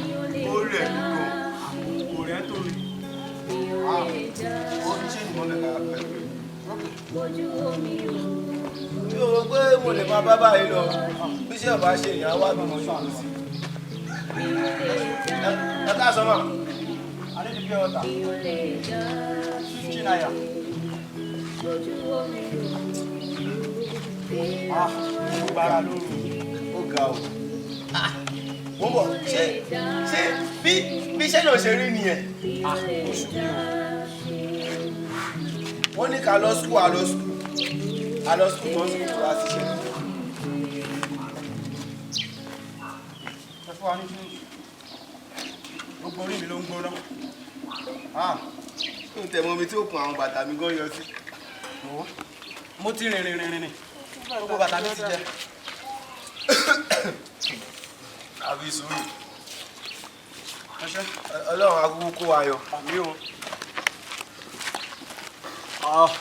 yìí ó rẹ̀ mí gan. Kò rẹ̀ tó rí. Ó ń ṣe ìmọ̀lẹ̀ lára pẹ̀lú. Mi ò rò pé mo lè máa bá báyìí lọ. Bí iṣẹ́ ọba ṣe ìyá wá bí mo ṣe kù sí. Ẹ ká sọ mọ́. I need to pay water. 50 naira. Gbára lóru. Ó ga o. Mo bọ̀ ṣé bí iṣẹ́ náà ṣe rí nìyẹn. Oṣù mi o. Wọ́n ní ká lọ skul, a lọ skul tó ń sìn tó wá síṣẹ́. Ẹ fún wa ní fún gbogbo orí mi ló ń gbóná. Kí n tẹ̀ mọ́ mi tí ó kun àwọn bàtà mi gan yọ sí. Mo ti rìn. Gbogbo bàtà mi ti jẹ. Àbí sùúrù. Ẹṣẹ́. Ọlọ́run akúkú kó wa yọ. Àmì o.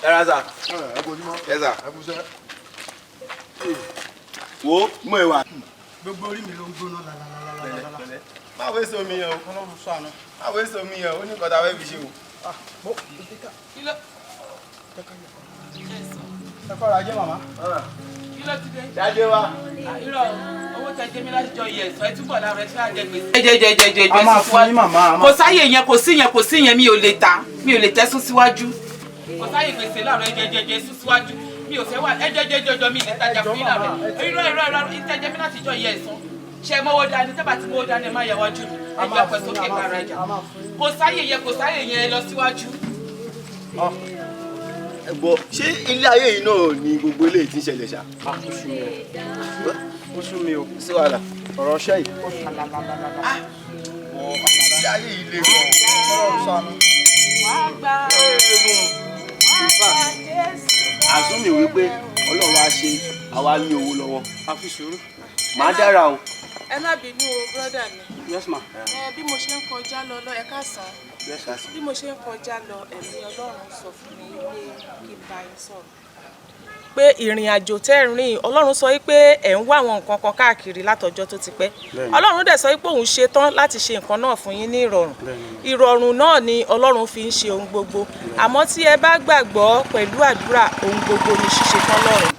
Ẹ̀rọ sà. Ẹ bójúmọ́. Ẹ sà. Ẹ kúṣẹ́. Wo mú ìwà. Gbogbo orí mi ló ń gbóná lálálálálálá. Má wé sómi yẹn o. Ọlọ́run ṣàánú. Má wé sómi yẹn o. Ó ní nǹkan tá a fẹ́ fi ṣe o. Ẹ kọ́ra jẹ́ màmá. Kí ló ti dé? Jáde wá. Irọ́ owó tẹ jẹ́ mi láti jọ yẹ ẹ̀sọ́ ẹ túbọ̀ lára ẹ ṣáà jẹ gbèsè. Jẹjẹjẹjẹ A máa fún yín màmá. Kò sáyè yẹn kò sí yẹn mi ò lè ta mi ò lè tẹ́ sún síwájú. Kò sáyè gbèsè láàrọ̀ ẹjẹjẹjẹ sún síwájú mi ò fẹ́ wà ẹjẹjẹjọjọ mi lè tajà fún yín láàrọ̀. Irọ́ ìtẹ́jẹ́ mi láti jọ yẹ ẹ̀sọ́. Ṣé mọ́wọ́ dání tẹ́bà tí mọ́wọ́ dání ẹ má yẹ wájú mi. Ẹgbẹ́ pẹ̀ sókè kára ẹja. Kò sáyè yẹn lọ síwájú. Ẹ̀gbọ́n ṣé ilé ayé yìí náà ni gbogbo eléyìí ti ń ṣẹlẹ̀ ṣá? Ó sú mi o. Sí wàhálà. Ọ̀rọ̀ ṣẹ́ yìí. Ilé ayé yìí le gan. Ọlọ́run ṣàánú. Àsúnmi wípé Ọlọ́run á ṣe àwa ní owó lọ́wọ́. A fi sùúrù. Màá dára o. Ẹ má bínú o brọ́dà mi. Yes ma. Bí mo ṣe ń kọjá lọ ẹ káàsán. Yes, sir. Bí mo ṣe ń kọjá lọ ẹ̀mí Ọlọ́run sọ fún mi pé kí n bá yín sọ̀rọ̀. Pé ìrìn àjò tẹ́ ń rìn Ọlọ́run sọ pé ẹ̀ ń wá àwọn nǹkan kan káàkiri látọjọ́ tó ti pẹ́. Ọlọ́run dẹ̀ sọ pé òun ṣe tán láti ṣe nǹkan náà fún yín ní ìrọ̀rùn. Ìrọ̀rùn náà ni Ọlọ́run fi ń ṣe ohun gbogbo. Àmọ́ tí ẹ bá gbàgbọ́ pẹ̀lú àdúrà ohun gbogbo ni ṣíṣe fún Ọlọ́run.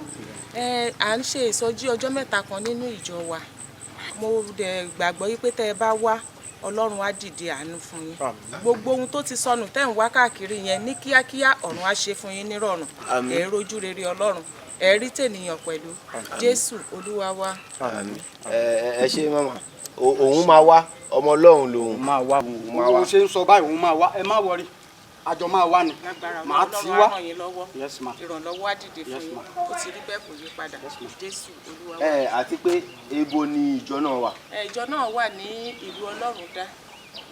À ń ṣe ìsọjí ọjọ́ mẹ́ta kan nínú ìjọ wa. Mo dẹ̀ gbàgbọ́ wípé tẹ́ ẹ bá wá Ọlọ́run á dìde àánú fún yín. Gbogbo ohun tó ti sọnù tẹ́ ń wá káàkiri yẹn ní kíákíá ọ̀run á ṣe fún yín nírọ̀rùn. Ẹ rojú rere Ọlọ́run ẹ rí tènìyàn pẹ̀lú Jésù Olúwa wa. Ẹ ṣe mama òun máa wá ọmọ Ọlọ́run lòun. Máa wá. Mo ṣe ń sọ báyìí òun máa wá. Ẹ má wọrí. Àjọ máa wá ni. Màá ti wá. Yes ma. Ìrànlọ́wọ́ á dìde fún yín. Ó ti rí bẹ́ẹ̀ kò yí padà. Jésù Olúwa wa. Àti pé ebo ni ìjọ náà wà. Ìjọ náà wà ní ìlú Ọlọ́rundá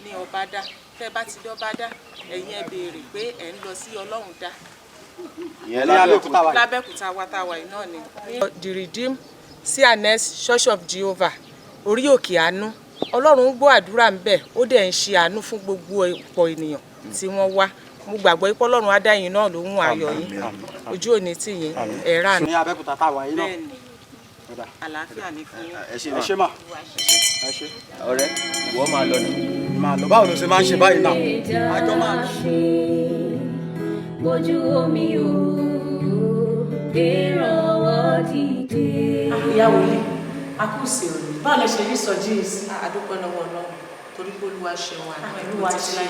ní Ọbádá. Tẹ́ bá ti dọ́bádá ẹ̀yin ẹ béèrè pé ẹ̀ ń lọ sí Ọlọ́rundá. Ìyẹn lábẹ́òkúta wà. Lábẹ́òkúta wa tá a wà yìí náà ni. The Redeemed CNS Church of Jehovah orí òkè àánú. Ọlọ́run ń gbọ́ àdúrà ń bẹ̀ ó dẹ̀ ń ṣe àánú fún gbogbo ọ̀pọ̀ ènìyàn tí wọ́n wá. Mo gbàgbọ́ pé Ọlọ́run á dá yín náà lóhùn ayọ̀ yín. Ojú òní tì yín ẹ̀rá ni. Ní Abẹ́òkúta tá a wà yìí náà. Bẹ́ẹ̀ni àlàáfíà ní fún yín. Ẹ ṣe Ẹ ṣé mà. Ẹ ṣé. ọ̀rẹ́ ìwọ máa lọ ni. Máa lọ. Báwo ló ṣe máa ń ṣe báyìí náà? Àjọ máa lọ. Bójú omi o, ìrànwọ́ dìde. Ìyàwó ilé, a kú sí òní. Báwo lẹ ṣe rí sọjí yìí sí? Àdúpẹ́ lọ́wọ́ Ọlọ́run torí pé Olúwa ṣeun àná Olúwa ṣe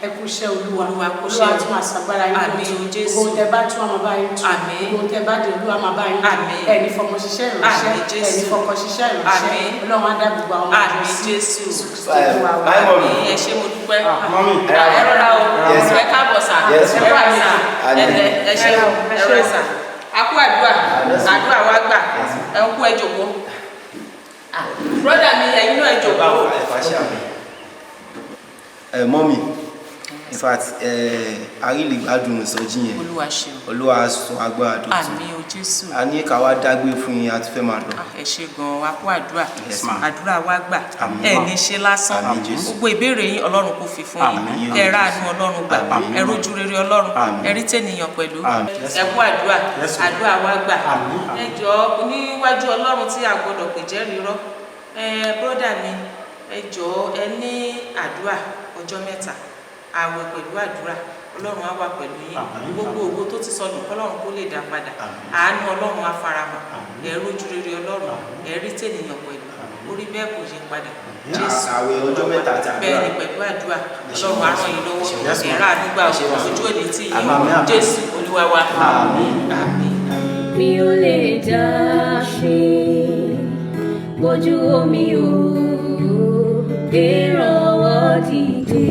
ẹ kú iṣẹ́ Olúwa. Olúwa kú Olúwa iṣẹ́ tún àṣàgbára yín Àmín tó. Jésù. Gbogbo tẹ bá tún àmọ́ bá yín tún. Àmín. Gbogbo tẹ bá dé Olúwa máa bá yín tún. Àmín. Ẹni fọmọ ṣiṣẹ́ ìránṣẹ́. Àmín Jésù. Ẹni fọkọ ṣiṣẹ́ ìránṣẹ́. Àmín. Ọlọ́run á dá gbogbo àwọn ọmọ Àmín sí. Jésù. Báyìí mọ̀ mi. Ẹ ṣé mo dúpẹ́. Mọ́mí. Ẹ rọra o. Yes. Ẹ káàbọ̀ sà. Yes. Ẹ wà sà. Àmín. Ẹ ṣé o. Ẹ rọra sà. A kú àdúrà. Àdúrà wa gbà. Ẹ kú ẹ jókòó. Brọ́dà mi ẹ̀yin náà ẹ jókòó. Mọ́mí in fact àrílè gbádùn ìsọjí yẹn. Olúwa ṣeun. Olúwa sọ agbára dọ̀tun. Àmín o Jésù. A ní ká wá dágbé fún yín àti fẹ́ máa lọ. Ẹ ṣé gan-an wa kú àdúrà. Yes, ma'am. Àdúrà wa gbà. Àmín. Ẹ ní ṣe lásán. Àmín, Jésù. Gbogbo ìbéèrè yín Ọlọ́run kò fi fún Àmín. yín. Ẹ rà àánú Ọlọ́run gbà. Àmín. Ẹ rójú rere Ọlọ́run. Àmín. Ẹ rí tènìyàn pẹ̀lú. Àmín. Ẹ kú àdúrà. Yes, ma'am. Àdúrà wa gbà. Àmín. Ẹ jọ̀ọ́ níwájú Ọlọ́run tí a gbọ́dọ̀ pè jẹ́rìí rọ́. Bródà mi ẹ jọ̀ọ́ ẹ ní àdúrà ọjọ́ mẹ́ta àwẹ̀ pẹ̀lú àdúrà Ọlọ́run á wà pẹ̀lú yín gbogbo ògo tó ti sọnù Ọlọ́run kó lè dá padà àánú Ọlọ́run á farahàn ẹ rójú rere Ọlọ́run ẹ rí tènìyàn pẹ̀lú orí bẹ́ẹ̀ kò yí padà Jésù àwẹ̀ ọjọ́ mẹ́ta àti àdúrà bẹ́ẹ̀ ni pẹ̀lú àdúrà Ọlọ́run á ràn yín lọ́wọ́ ẹ̀rá àdúgbà ojú òní tí yín Jésù Olúwa wa àmín àmín. Mi ò lè dá ṣe bójú omi ò ìrànwọ́ dìde.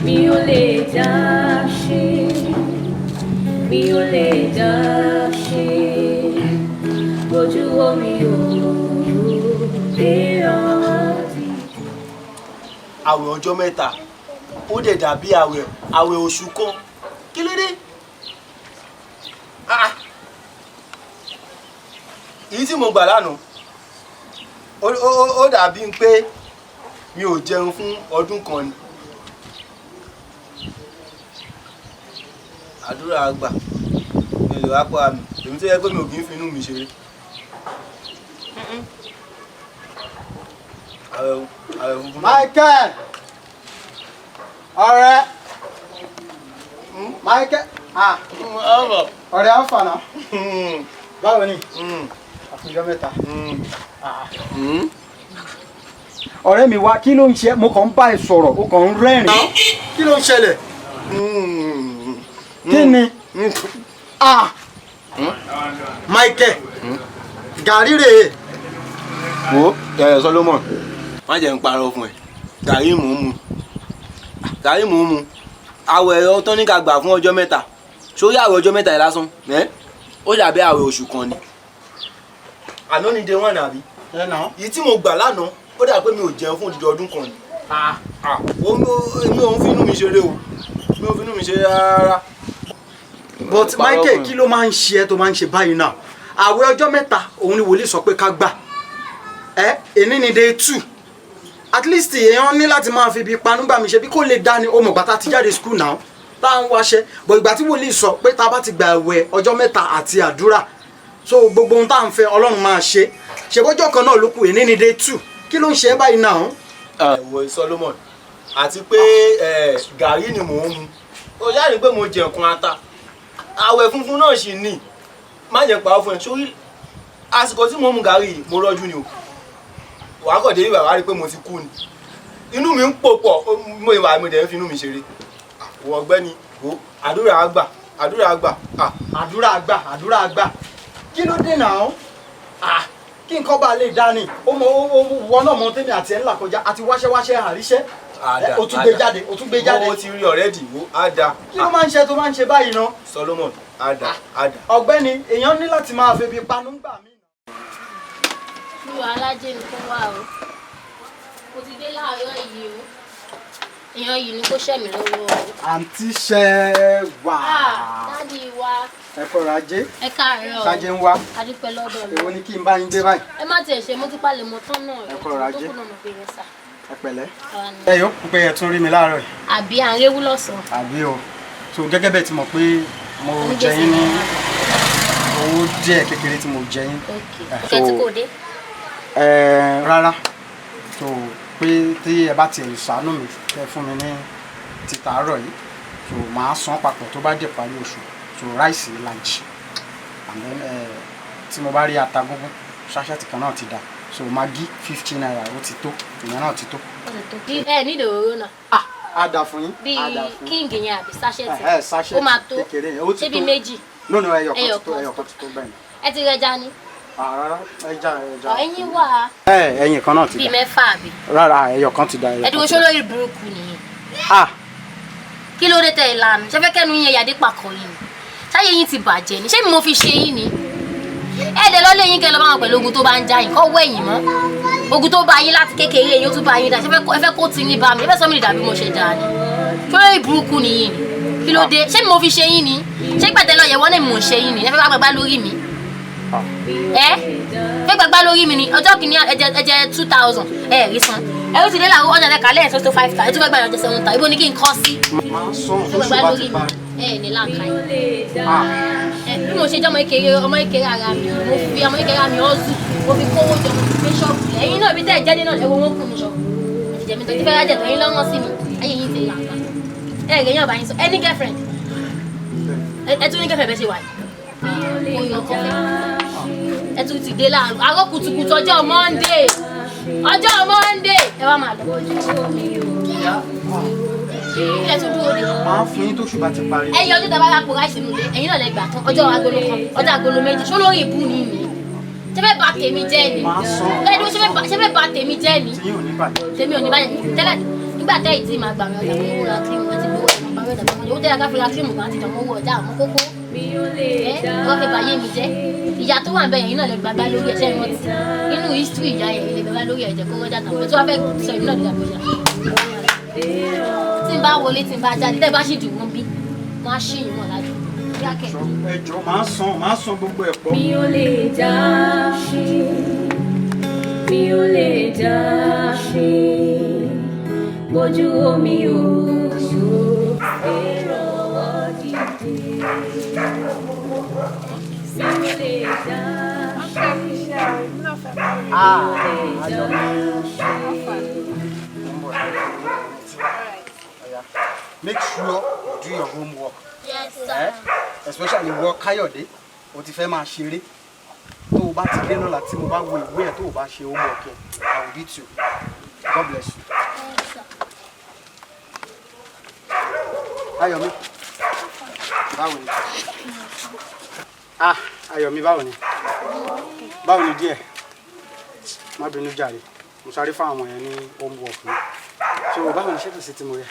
Mi ò lè dá ṣe, mi ò lè dá ṣe bójú omi ò ìrànwọ́ dìde. àwẹ̀ ọjọ́ mẹ́ta ó dẹ̀ dàbí àwẹ̀ oṣù kan kí ló dé? èyí tí mo gbà lánàá ó dàbí pé mi ò jẹun fún ọdún kan ni. àdúrà àgbà mi lè wá pa mi èmi tó yẹ pé mi ò kì í fi inú mi ṣeré. àwẹ̀ funfun. Michael ọ̀rẹ́ Michael ọ̀rẹ́ àǹfààná báwo ni àfijọ́ mẹ́ta ọ̀rẹ́ mi wá kí ló ń ṣe mo kàn ń bá ẹ sọ̀rọ̀ o kàn ń rẹ́rìn kí ló ń ṣẹlẹ̀ kí ni Michael gàrí rèé. wo Solomon má jẹ́ ń parọ́ fún ẹ gàrí mò ń mu àwẹ̀ ọtọ́ ní ká gbà fún ọjọ́ mẹ́ta sórí àwẹ̀ ọjọ́ mẹ́ta yìí lásán ó dàbí àwẹ̀ oṣù kan ni. àná ni day one àbí èyí tí mo gbà lánàá ó dà pé mi ò jẹun fún odidi ọdún kan ni. mi ò ń fi inú mi ṣeré o mi ò fi inú mi ṣeré rárá. but Michael kí ló máa ń ṣe ẹ́ tó máa ń ṣe báyìí náà àwẹ̀ ọjọ́ mẹ́ta òun ni wòlíì sọ pé ká gbà èní ni day 2 at least èèyàn ní láti máa fi ibi panu gbà mí ṣe bí kò lè dání o mọ̀ gbàtà ti jáde school náà tá à ń wáṣẹ́ but ìgbà tí wòlíì sọ pé tá a bá ti gba àwẹ̀ ọjọ́ mẹ́ta àti àdúrà so gbogbo ohun tá à ń fẹ́ Ọlọ́run máa ṣe ṣèbọ́jọ́ kan náà ló kù èní ni day 2 kí ló ń ṣe é báyìí náà. ẹ̀wọ̀ Solomon àti pé gàrí ni mò ń mu ó yára pé mo jẹ nǹkan ata àwẹ̀ funfun náà sì ní má jẹ́ pa á fún ẹ sórí àsìkò tí mo mu gàrí yìí mo rọ́jú ni o wàá kọ̀ dé ibà wá rí i pé mo ti kú ni inú mi ń pò pọ̀ mo ìwà mi dẹ̀ ń fi inú mi ṣeré wọ ọ̀gbẹ́ni o àdúrà àgbà àdúrà àgbà kí ló dé náà kí nǹkan bá lè dání ó mọ wọn náà mọ tèmi àti ẹ̀ ńlá kọjá àti wáṣẹ́wáṣẹ́ àríṣẹ́ o tún gbé jáde owó ti rí ọ̀rẹ́dì wo àdá. kí ló máa ń ṣe tó máa ń ṣe báyìí náà. Solomon àdá. ọ̀gbẹ́ni èèyàn ní láti máa fi ibi panu gbà mí. Olúwa alájẹ nìkan wà o mo ti dé láàárọ̀ yìí o èèyàn yìí ni kò ṣẹ̀ mí lọ́wọ́ o. àǹtí ṣẹ́ wà. dádì wa. ẹ kọ́ra ajé. ẹ káàárọ̀ o ṣáájé ń wá. adúpẹ́ lọ́dọ̀ mi. èwo ni kí n bá yín dé báyìí. ẹ má tiẹ̀ ṣe mo ti palẹ̀ mọ́ tán náà. ẹ kọ́ra ajé. tó kù náà mo gbé yẹn sà. ẹ pẹ̀lẹ́. ẹ yóò kú pé ẹ tún rí mi láàárọ̀ yìí. àbí à ń réwú lọ́sàn-án. àbí o so gẹ́gẹ́ bẹ́ẹ̀ ti mọ̀ pé mo jẹ yín ní owó díẹ̀ kékeré tí mo jẹ yín. kẹ́ tí kò dé. rárá so pé tí ẹ bá tiẹ̀ ṣàánú mi kẹ́ fún mi ní títàárọ̀ yìí so màá san papọ̀ tó bá dé parí oṣù so ráìsì ìlàjì and then tí mo bá rí ata gúngún ṣáṣẹ́tì kan náà ti dà so magi 50 naira ó ti tó ìyẹn náà ti tó. ẹ nílò òróró náà. a dà fún yín. bíi kíngì yẹn àbí sáṣẹ́tì ó máa tó ṣé bíi méjì. lónìí ẹyọkan ti tó bẹ́ẹ̀. ẹ ti rẹja ni. rárá ẹja. ẹyin wà. ẹyin kan náà ti dà. bíi mẹ́fà àbí. rárá ẹyọkan ti dà. ẹdínwó sólórí burúkú nìyẹn. kí ló dé tẹ ìlànà ṣé fẹ́ kẹ́nu yẹn yàdé pàkọ́ yìí ni ṣáyé yín ti bàjẹ́ ni ṣé mi mo fi ṣe yín ni ẹ̀ẹ́dẹ̀ lọ́lé yín kẹ́ lọ́ bá wọn pẹ̀lú ogun tó bá ń já yín kọ́ wẹ̀yìn mọ́ ogun tó bá yín láti kékeré yín ó tún bá yín dá ṣé ẹ fẹ́ kó ti ní bá mi ẹ fẹ́ sọ mí dàbí mo ṣe dá ni sólórí burúkú nìyí ni kí ló dé ṣé mi mo fi ṣe yín ni ṣé gbàtẹ́ lọ yẹ̀wọ́ náà mi ò ṣe yín ni ẹ fẹ́ gbàgbá lórí mi fẹ́ gbàgbá lórí mi ni ọjọ́ kìíní ẹ̀jẹ̀ 2000 rí san ẹ ó ti dé làwọn ọjà lẹ́ka lẹ́yìn tó 5000 ẹ tún fẹ́ gbà yọjọ 7000 ibo ni kí n kọ́ sí. máa sọ oṣù bá ti parí. ní làákàyè bí mo ṣe jẹ́ ọmọ ìkéré ara mi mo fi ọmọ ìkéré mi ọ̀zù mo fi kówó jọ mo fi gbé ṣọ́ọ̀bù lẹ́yìn náà bí tẹ́ ẹ̀ jáde náà lẹ́wọ́ wọn kù mí ṣọ́ọ̀bù ẹ̀jẹ̀ mi tó ti fẹ́ rájẹ̀ tó yín lọ́wọ́ sí mi ayé yín ti làǹkà ẹ̀ rẹ̀ yín ọ̀bá yín sọ any girlfriend ẹ tún ní girlfriend bẹ́ẹ̀ ṣe wà yìí ẹ tún ti dé láàárọ̀ àárọ̀ kùtùkùtù ọjọ́ Monday ẹ wá máa lọ ẹ tún dúró de. máa fún yín tó ṣùgbọ́n ti parí. ẹyin ọjọ́ tàbá lápò ráìsì nílé ẹ̀yin náà lẹ gbà tán ọjọ́ agolo kan ọjọ́ agolo méjì ṣó lórí ìbú ni mi ṣé fẹ́ bà tèmi jẹ́ ni ṣé fẹ́ bà tèmi jẹ́ ni tèmi ò ní báyìí tẹ́lẹ̀ nígbà tẹ́ ìtì máa gbà mí ọjà mi owó ra kírímù láti gbowó ẹ̀ máa bá mi ọjà mi owó tẹ́lẹ̀ ká fi ra kírímù kan àti ìjọba owó ọjà àwọn kókó wọ́n fi bàyé mi jẹ́ ìyá tó wà ń bẹ yẹn náà lè gbàgbá lórí ẹ̀ṣẹ́ wọn ti nínú history ìyá yẹn lè gbàgbá lórí ẹ̀jẹ̀ kó wọ́n dàgbà pé tí wọ́n fẹ́ sọ ìmúlò ìdàgbàsókè tí n bá wọlé tí n bá jáde tẹ́ bá sì dùn wọ́n bí wọ́n á ṣì yín wọ́n lájú. ẹjọ́ máa san gbogbo ẹ̀ pọ̀. mi ò lè dá ṣe mi ò lè dá ṣe bójú omi ò èrò ọ̀dìdì mi ò lè dá ṣe mi ò lè dá ṣe. Make sure you do your homework. Yes, sir. Especially work Káyọ̀dé o ti fẹ́ máa ṣeré tó o bá ti dé lọ́la tí mo bá wo ìwé ẹ̀ tó o bá ṣe homework ẹ̀ I will beat you. God bless you. Yes, sir. Ayọ̀mí báwo ni? Ayọ̀mí báwo ni díẹ̀? Má bínú jàre mo sáré fún àwọn yẹn ní homework mi so báwo ni ṣé kò sí tí mo rẹ.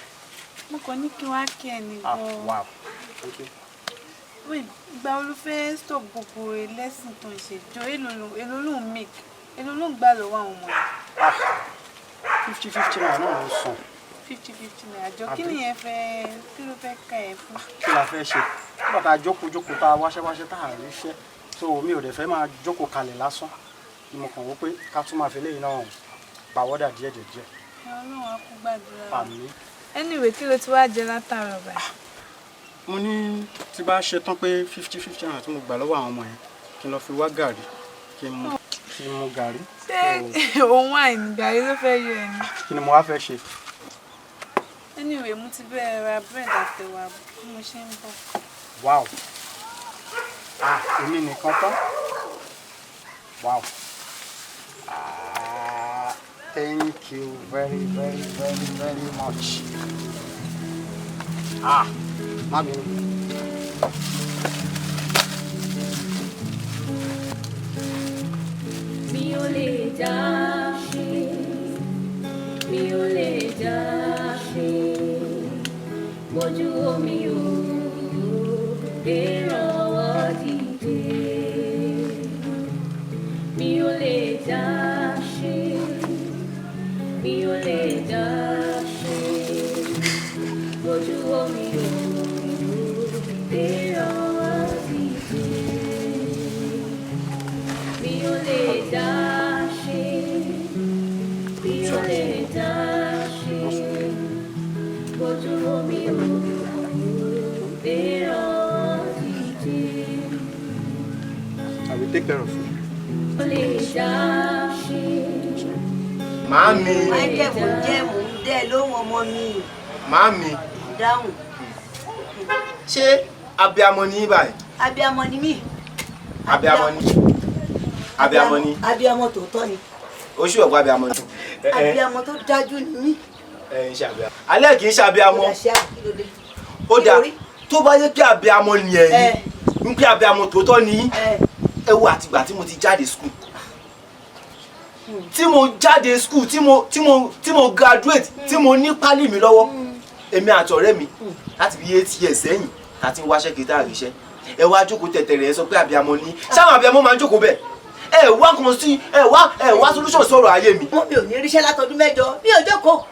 mo kàn ní kí wá kí ẹ nìkan. Wow. Thank you. wait ìgbà wo ló fẹ́ stop gbogbo lesson tó ń ṣe jọ èlò ló ń make èlò ló ń gbà lọ́wọ́ àwọn ọmọ rẹ̀. 50-50 náà ló ń sàn. 50-50 náà àjọ kí nìyẹn fẹ́ kí ló fẹ́ ká ẹ fún. Kí la fẹ́ ṣe nígbà tá a jókòó tá a wáṣẹ́wáṣẹ́ tá a ríṣẹ́ so mi ò dẹ̀ fẹ́ máa jókòó kalẹ̀ lásán ni mo kàn wó pé ká tún máa fi léyìn náà pàwọ́dà díẹ̀. Ọlọ́run á kú gbàdúrà. Àmín. Anyway kí ló ti wá jẹ látàárọ̀ báyìí. Mo ní tí bá ṣe tán pé 50-50 náà tí mo gbà lọ́wọ́ àwọn ọmọ yẹn kí n lọ fi wá gàrí kí n mu gàrí. ṣé òun àìní gàrí ló fẹ́ yọ ẹ̀ ni. Kí ni mo wá fẹ́ ṣe? Anyway mo ti bẹ̀rẹ̀ ra bread àtẹ̀wà bí mo ṣe ń bọ̀. Wow. Èmi nìkan tán. Wow. Thank you very much. Má bínú. Mi ò lè dá ṣe, mi ò lè dá ṣe, bójú omi ò ìrànwọ́ dìde. Mi ò lè dá ṣe, mi ò lè dá ṣe, bójú omi ò ìrànwọ́ dìde. Mi ò lè dá ṣe, mi ò lè dá ṣe, bójú omi ò ìrànwọ́ dìde. I will take care of you. Mi ò lè dá ṣe. Màámi. Michael mò ń jẹ́ mò ń dẹ́ lóhùn ọmọ mi. Màámi. Dáhùn. Ṣé abiyamọ ni báyìí? Abiyamọ ni mí. Abiyamọ ni. Abiyamọ ni. Abiyamọ tòótọ́ ni. Oṣù ọ̀pọ̀ abiyamọ ni. Abiyamọ tó dájú ni mí. Ń ṣe abiyamọ. Alẹ́ kì í ṣe abiyamọ. Ó dà tó bá yẹ pé abiyamọ ni ẹ̀yin ń pé abiyamọ tòótọ́ ni ẹ wo àtìgbà tí mo ti jáde school. Tí mo jáde school tí mo graduate tí mo ní pálí mi lọ́wọ́ èmi àti ọ̀rẹ́ mi láti bí 8 years sẹ́yìn láti wáṣẹ́ kí tá a ríṣẹ́ ẹ wá jókòó tẹ̀tẹ̀rẹ̀ ẹ sọ pé abiyamọ ni sáwọn abiyamọ máa ń jókòó bẹ́ẹ̀ ẹ wá kan sí ẹ wá solution sọ̀rọ̀ ayé mi. Wọ́n mi ò ní ríṣẹ́ látọdún mẹ́jọ mi ò jókòó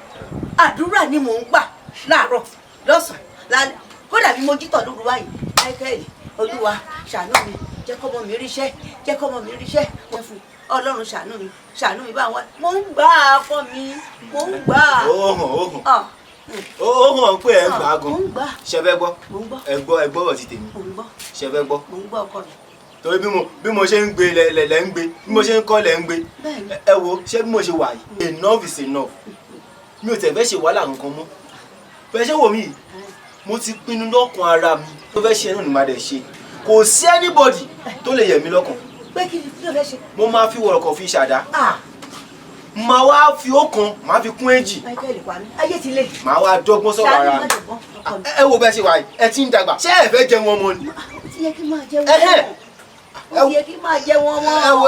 àdúrà ni mò ń gbà láàárọ̀ lọ́sàn-án lálẹ́ kódà bí mo jí tọ̀ lóru wáyé Michael Olúwa ṣàánú mi jẹ́ kọ́mọ mi ríṣẹ́ jẹ́ kọ́mọ mi ríṣẹ́ wọ́n fún Ọlọ́run ṣàánú mi báwọn mo ń gbà á fọ́ mi mo ń gbà á. ó hàn pé ẹ ń gbà á gan. Mo ń gbà. Ṣé fẹ́ gbọ́? Mo ń gbọ́. Ẹ gbọ́ ọ̀rọ̀ ti tèmi. Mo ń gbọ́. Ṣé fẹ́ gbọ́? Mo ń gbọ́ ọkọ mi. Torí bí mo ṣe ń gbé lẹ̀ ń gbé bí mo ṣe ń kọ́ lẹ̀ ń gbé. Ẹ wo ṣé bí mo ṣe wà yìí enough is enough. Mi ò tẹ̀ fẹ́ ṣe wàhálà nǹkan mọ́. Bẹ́ẹ̀ ṣé wò mí yìí mo ti pinnu lọ́kàn ara mi tó fẹ́ ṣe náà ni màá dẹ̀ ṣe. Kò sí anybody tó lè yẹ̀ mí lọ́kàn. Pé kí ló fẹ́ ṣe? Mo máa fi wọ̀rọ̀kọ̀ fi ṣàdá. Màá wá fi ọ̀kan màá fi kún èjì. Michael pa mí ayé ti le. Màá wá dọ́gbọ́n sọ̀rọ̀ ara mi. Ẹ wo bẹ́ẹ̀ ṣe wà yìí ẹ ti ń dàgbà ṣé ẹ fẹ́ jẹun ọmọ ni. Ó ti yẹ kí n máa jẹ wọn mọ́. Ó ti yẹ kí n máa jẹ wọn mọ́. Ẹ wo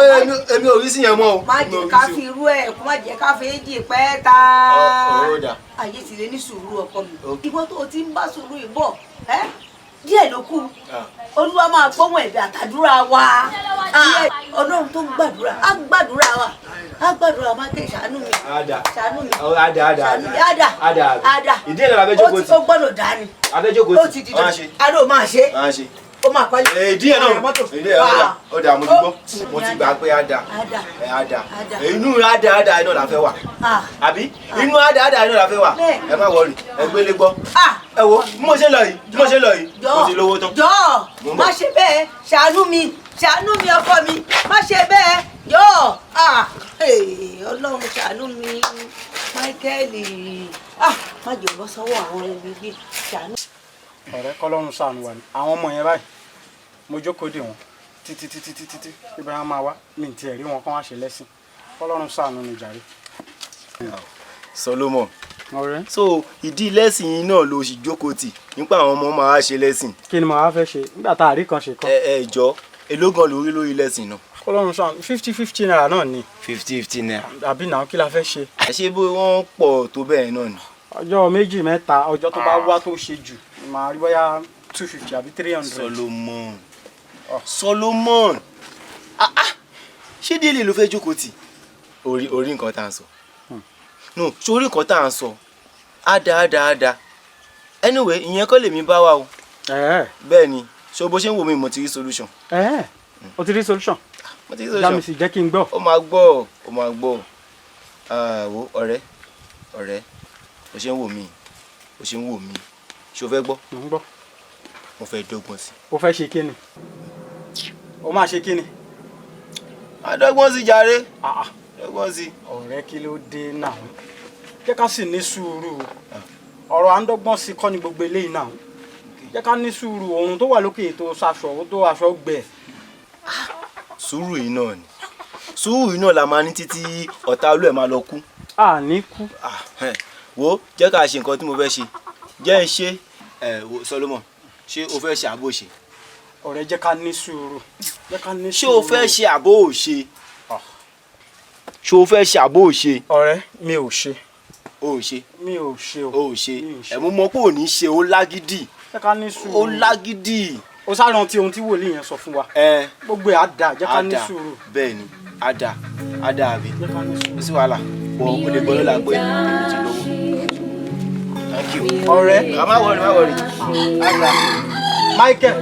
èmi ò rí sí yẹn mọ́ o. Má jẹ́ ká fi irú ẹ̀ kó má jẹ́ ká fi èjì pẹ́ ta. Ọ̀rọ̀ dà. Ayé ti le ní sùúrù ọkọ mi. Ìwọ tó o ti ń bá sùúrù ìbọ̀ díẹ̀ ló kù. Olúwa máa gbóhùn ẹ̀bẹ̀ àtàdúrà wa. Ọlọ́run tó ń gbàdúrà á gbàdúrà wa. Á gbàdúrà wa kí ṣàánú mi. Ṣàánú mi. Ada. Ìdí ẹ̀ lọ́la abẹ́jókòó ti. Ó gbọ́dọ̀ dá ni. Abẹ́jókòó ti. Ó ti dídọ̀. Adó máa ṣe. Ó máa pálí. Ìdí ẹ̀ náà ìdí ẹ̀ ó dà mo ti gbọ́ mo ti gbà pé ada inú ada iná la fẹ́ wà àbí inú ada iná la fẹ́ wà ẹ má wọrí ẹ gbélé gbọ́ ẹ wo bí mo ṣe lọ yìí mo ti lówó tán. Jọ̀ọ́ má ṣe bẹ́ẹ̀ ṣàánú mi ọkọ mi má ṣe bẹ́ẹ̀ jọ̀ọ́ Ọlọ́run ṣàánú mi Michael má jẹ́ bọ́ sọ́wọ́ àwọn ẹbí ṣàánú. Ọ̀rẹ́ kọ́lọ́run ṣàánú wa ni àwọn ọmọ yẹn báyìí mo jókòó dè wọ́n títí ibi wọn máa wá mi ì tiẹ̀ rí wọn kán wá ṣe lẹ́sìn kọ́lọ́run ṣàánú ni jàre. Solomon ọ̀rẹ́ so ìdí lẹ́sìn yìí náà ló sì jókòó tì nípa àwọn ọmọ máa wá ṣe lẹ́sìn. kí ni màá fẹ́ ṣe nígbà tá a rí kan ṣe kan. ẹ jọ elógan lórí lẹ́sìn náà. kọ́lọ́run ṣàánú 50-50 naira náà ni. 50-50 naira. àbí náà kí la fẹ́ ṣe. ṣé bó wọ́n pọ̀ tó bẹ́ẹ̀ náà ni. ọjọ́ méjì mẹ́ta ọjọ́ tó bá wá tó ṣe jù màá rí bóyá 250 àbí 300. Solomon ṣé délé ló fẹ́ jókòó tì orí nǹkan tá à ń sọ no sórí nǹkan tá à ń sọ ada anyway ìyẹn kọ́ lèmi bá wa o bẹ́ẹ̀ ni ṣé bó ṣe ń wò mí mo ti rí solution. o ti rí solution mo ti rí solution jámi sì jẹ́ kí n gbọ́. ó máa gbọ́ wo ọ̀rẹ́ o ṣe ń wò mí ṣé o fẹ́ gbọ́. mo ń gbọ́. mo fẹ́ dọ́gbọ́n sí. o fẹ́ ṣe kí ni o máa ṣe kí ni. a dọ́gbọ́n sí jàre. dọ́gbọ́n sí. ọ̀rẹ́ kí ló dé náà jẹ́ ká sì ní sùúrù ọ̀rọ̀ à ń dọ́gbọ́n sí kọ́ ni gbogbo eléyìí náà jẹ́ ká ní sùúrù oòrùn tó wà lókè tó aṣọ gbẹ. sùúrù yìí náà la máa ní títí ọ̀tá olú ẹ̀ máa lọ kú. a ní kú. wo jẹ́ ká ṣe nǹkan tí mo fẹ́ ṣe jẹ́ ń ṣe Solomon ṣé o fẹ́ ṣe àbò ṣe. ọ̀rẹ́ jẹ́ ká ní sùúrù. ṣé o fẹ́ ṣe àbò ṣe. ṣé o fẹ́ ṣe àbò ṣe. ọ̀rẹ́ mi ò ṣe. o ò ṣe. mi ò ṣe o. o ò ṣe ẹ̀mú mọ́ pé ò ní ṣe ó lágídì. jẹ́ ká ní sùúrù. ó lágídì. o sáré ohun tí wòlíì yẹn sọ fún wa. gbogbo ẹ̀ á dà jẹ́ ká ní sùúrù. bẹ́ẹ̀ ni á dà àbí. jẹ́ ká ní sùúrù. sí wàhálà wọ o lè gbọ́ lọ́la pé èmi ti lówó. thank you. ọ̀rẹ́ má wọrí. Michael.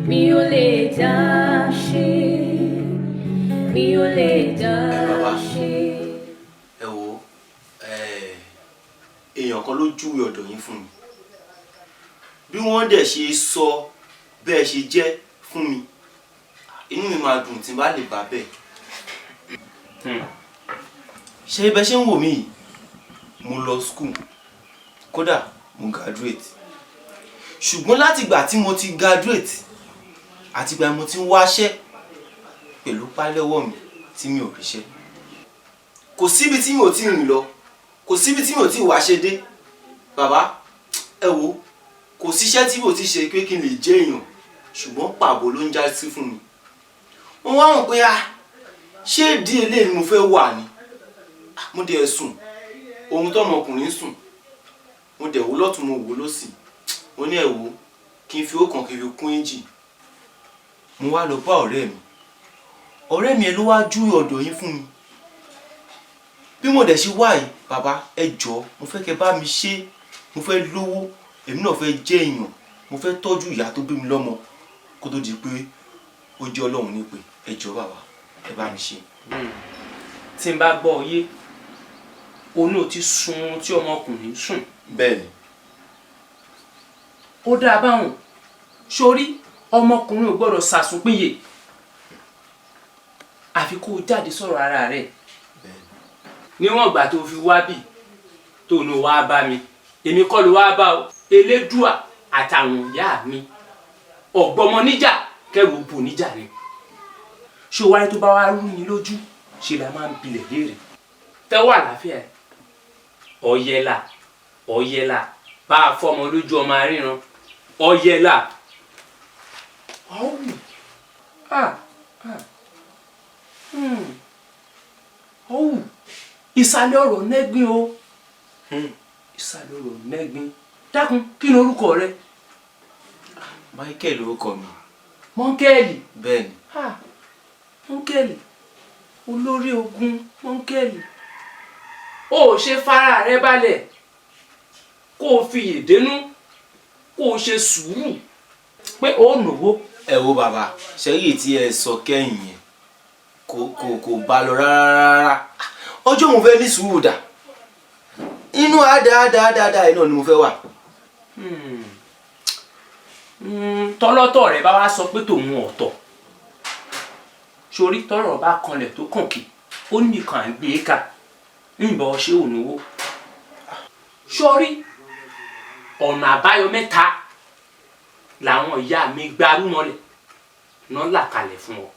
Mi ò lè dá ṣe, mi ò lè dá ṣe. Ẹ wo èèyàn kan ló júwe ọ̀dọ̀ yín fún mi bí wọ́n dẹ̀ ṣe sọ bẹ́ẹ̀ ṣe jẹ́ fún mi inú mi máa dùn tí n bá lè bá bẹ́ẹ̀. ṣé bẹ́ẹ̀ ṣe ń wò mí yìí mo lọ school kódà mo graduate ṣùgbọ́n látìgbà tí mo ti graduate àtìgbà mo ti ń wáṣẹ́ pẹ̀lú pálẹ́wọ́ mi tí mi ò ríṣẹ́ kò síbi tí mi ò tí rìn lọ kò síbi tí mi ò tí wáṣẹ́ dé bàbá ẹ wo kò síṣẹ́ tí mo ti ṣe pé kí n lè jẹ́ èèyàn ṣùgbọ́n pàbó ló ń já sí fún mi wọ́n wá hàn pé ṣé ìdí eléyìí ni mo fẹ́ wà ni mo dẹ̀ sùn ohun tọ́mọkùnrin sùn mo dẹ̀ wò lọ́tún mo wò lósì mo ní ẹ wò kí n fi ọkàn kí n fi kún èjì mo wá lọ bá ọ̀rẹ́ mi ẹ ló wá júwe ọ̀dọ̀ yín fún mi bí mo dẹ̀ ṣe wá yìí bàbá ẹ jọ̀ọ́ mo fẹ́ kẹ́ bá mi ṣe mo fẹ́ lówó èmi náà fẹ́ jẹ́ èèyàn mo fẹ́ tọ́jú ìyá tó bí mi lọ́mọ kó tó di pé ó jẹ́ Ọlọ́run nípè ẹ jọ̀ọ́ bàbá. ẹ bá mi ṣe. tí n bá gbọ́ ọ yé onú ti sun tí ọmọkùnrin sùn. bẹ́ẹ̀ni. ó dáa báwọn sórí ọmọkùnrin ò gbọ́dọ̀ sàsùnpìyè àfi kó o jáde sọ̀rọ̀ ara rẹ̀ níwọ̀n ìgbà tó fi wá bì tó ní wá bá mi èmi kọ́ ló wá bá o elédùà àtàwọn ìyá mi ọ̀gbọ́mọ níjà kẹrù bò níjà ni ṣé o wáyé tó bá wá rú mi lójú ṣe la máa ń bilẹ̀ léèrè tẹ́wọ́ àlàáfíà ẹ̀ ọ̀yẹ̀là bá a fọmọ lójú ọmọ aríran ọ̀yẹ̀là ọ̀hún ìsàlẹ̀ ọ̀rọ̀ nẹ́gbin o ìsàlẹ̀ ọ̀rọ̀ nẹ́gbin dákun kí ni orúkọ rẹ. Michael orúkọ mi. Mọ́ńkẹ́ẹ̀lì. bẹ́ẹ̀ni. Mọ́ńkẹ́ẹ̀lì olórí ogun Mọ́ńkẹ́ẹ̀lì ó ṣe fara rẹ balẹ̀ kó o fi yèdénú kó o ṣe sùúrù pé ó nòwó. ẹ wo bàbá ṣẹ́yìn tí ẹ sọ kẹ́yìn yẹn kò bá lọ rárá ọjọ́ mo fẹ́ ní sùúrù dà inú àdáadáa iná ni mo fẹ́ wà. tọ́lọ́tọ̀ rẹ bá wá sọ pé tòun ọ̀tọ̀ sórí tọ́rọ̀ bá kanlẹ̀ tó kàn kí ó nìkan à ń gbé e ká níbọ̀ ṣé ò náwó sórí ọ̀nà àbáyọ mẹ́ta làwọn ìyá mi gbárù mọ́lẹ̀ náà là kalẹ̀ fún ọ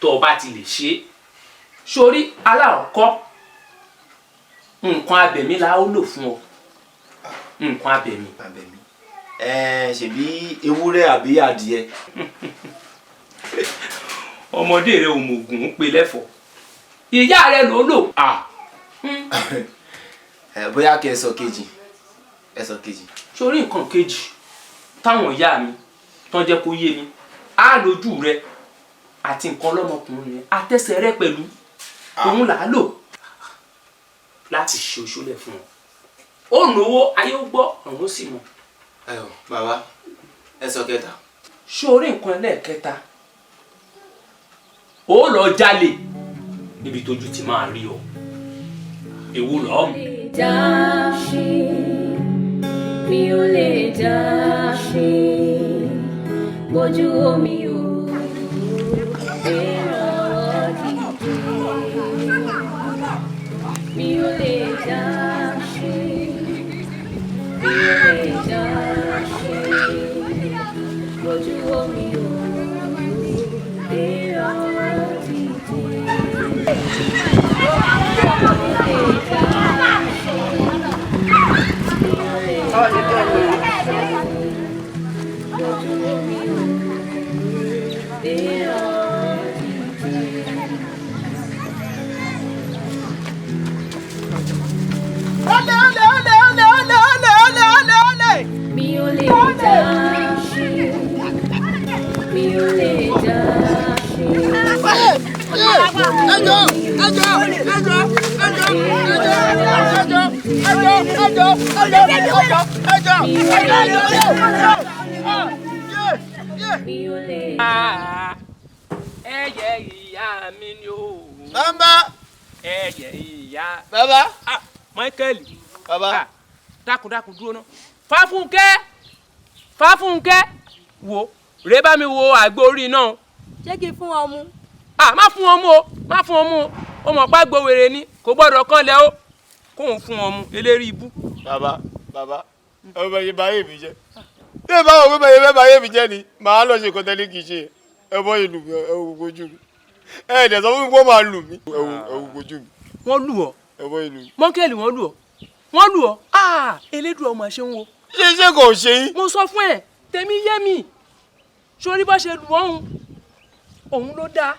tó o bá ti lè ṣe é sórí aláàkọ́ nǹkan abẹ̀mí la ó lò fún ọ nǹkan abẹ̀mí. ṣebí ewúrẹ́ àbí adìẹ. ọmọdé rẹ ò mọ̀gùn ń pe lẹ́fọ̀ọ́ ìyá rẹ ló lò. bóyá kí ẹ sọ kejì. sórí nǹkan kejì táwọn ìyá mi tán jẹ́ kó yé mi á lójú rẹ àti nǹkan ọlọ́mọkùnrin rẹ àtẹsẹ̀ rẹ pẹ̀lú òun là á lò láti ṣe òṣòlẹ̀ fún ọ ó náwó ayé ó gbọ́ ọ̀run sì mọ̀. bàbá ẹ sọ kẹta. sórí nǹkan ẹlẹ́ẹ̀kẹta ó lọ jalè níbi tójú ti máa rí ọ èwo lọ́ọ́ mú. mi ò lè dá ṣe bójú omi ò èrò dìde mi ò lè dá ṣe mi ò lè dá ṣe bójú omi ò èrò mi ò lè dá ṣe mi ò lè dá ẹyẹ ìyá mi ni o. bàbá. ẹyẹ ìyá. bàbá. Michael. bàbá. dákun dúró ná. Fáfúnkẹ́ wo rèé bá mi wo àgbo orí náà. ṣé kí n fún ọ mu. má fún ọ mú o ó mọ̀ pá gbowèrè ni kò gbọ́dọ̀ kán lẹ́ o kóun fún ọ mú eléri ibú. bàbá ọmọ yìí báyé mi jẹ ṣé báwo pé báyé fẹ́ báyé mi jẹ ni màá lọ ṣe kọ́tẹ́ ní kì í ṣe ẹbọ ìlú mi ẹwù kojú mi ẹ̀ẹ́dẹ̀ sọ fún mi pé wọ́n máa lù mí ẹwù kojú mi. wọ́n lù ọ́ ẹbọ ìlú mi. Mọ́ńkẹ́lì wọ́n lù ọ́ elédùn ọmọ ṣe ń wo. ṣé kò ṣe yín. mo sọ fún ẹ tèmi yé mi sórí bá ṣe lù òun ló dáa